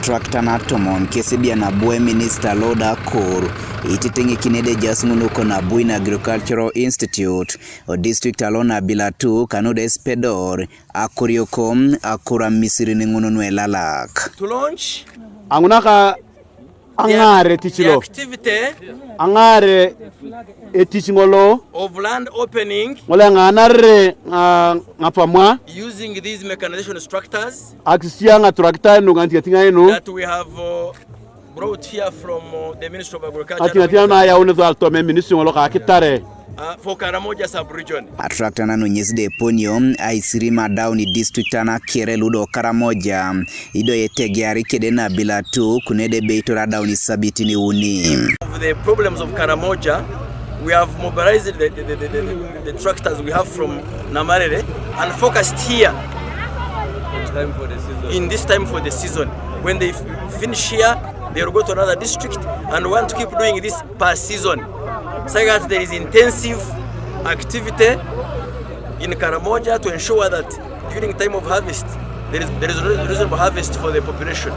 Aturakitan tomon kesibia na bue Eminista loda kor ititingi kinede jasmunuko na Buina Agricultural Institute o district alona bilatu kanude spedor akuriokom akura misiri ningununwe lalak. To launch angunaka angare tichilo activity angare etichingolo of land opening ngola nganare ngapamwa using these mechanization structures akisianga Aturakitan nganti yatinga eno that we have brought here from the Ministry of Agriculture ati na ya unezo altome ministry ngolo ka kitare for Karamoja sub-region. Aturakitan nonyesde ponyo aisirima down district ana kere ludo Karamoja ido Etegea rikede na bilatu kunede beitora down sabitini uni. The problems of Karamoja, we have mobilized the tractors we have from Namarere and focused here in this time for the season. When they finish here, they will go to another district and want to keep doing this per season. So that there is intensive activity in Karamoja to ensure that during time of harvest, there is reasonable harvest for the population.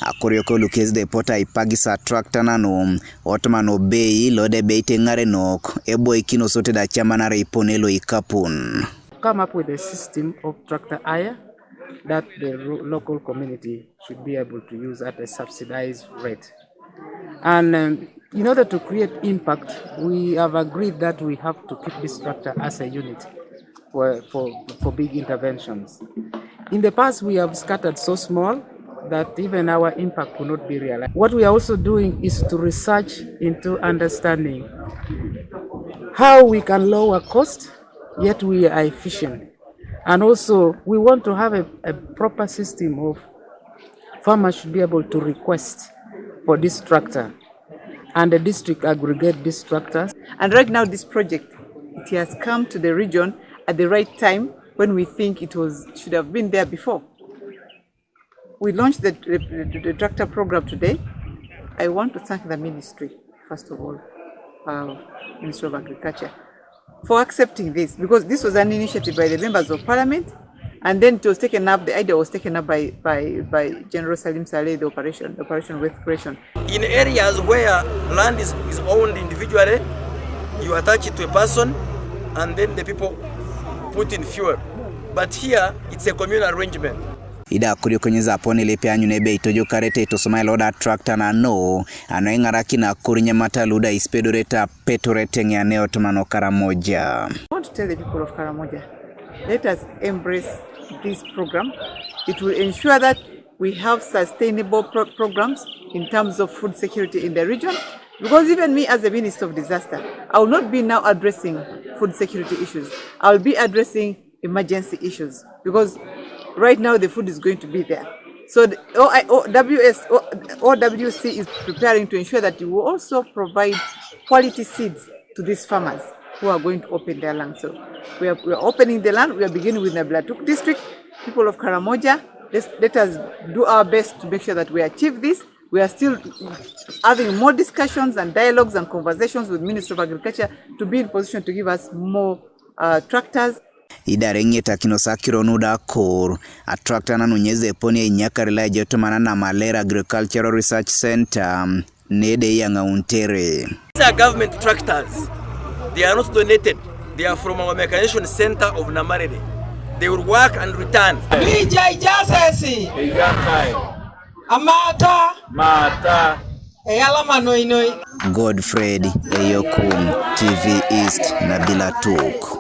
Akurioko lukes de pota ipagisa Aturakitan no otmano bei lode beite ngare nok ebo ikino sote da chamanare iponelo ikapun. Come up with a system of tractor hire that the local community should be able to use at a subsidized rate. And in order to create impact, we have agreed that we have to keep this tractor as a unit for big interventions. In the past, we have scattered so small that even our impact will not be realized. What we are also doing is to research into understanding how we can lower cost, yet we are efficient. And also, we want to have a proper system of farmers should be able to request for this tractor, and the district aggregate these tractors. And right now, this project, it has come to the region at the right time when we think it should have been there before. We launched the tractor program today. I want to thank the ministry, first of all, Ministry of Agriculture, for accepting this, because this was an initiative by the members of parliament, and then it was taken up, the idea was taken up by General Salim Saleh, the operation with creation. In areas where land is owned individually, you attach it to a person and then the people put in fuel. But here, it's a communal arrangement. Ida kuriokonyeza pone lepe anyunebe itojo karete Aitosomao loda Aturakitan no anoingaraki na kurinya mata luda ispedoreta petorete ya neo tomano Karamoja. I want to tell the people of Karamoja, let us embrace this program. It will ensure that we have sustainable programs in terms of food security in the region. Because even me as a Minister of Disaster, I will not be now addressing food security issues. I will be addressing emergency issues. Because right now the food is going to be there. So the OWC is preparing to ensure that we will also provide quality seeds to these farmers who are going to open their land. So we are opening the land. We are beginning with the Blatuk district. People of Karamoja, let us do our best to make sure that we achieve this. We are still having more discussions and dialogues and conversations with Ministry of Agriculture to be in position to give us more tractors. Idarengeta kinosakiro nuda kor Aturakitan nunyeze poni inyakarila jotomana na Malera Agricultural Research Center nede yanga untere. These are government tractors. They are not donated. They are from our mechanization center of Namarere. They will work and return. Godfred Eyokum, TV East na Bilatuk.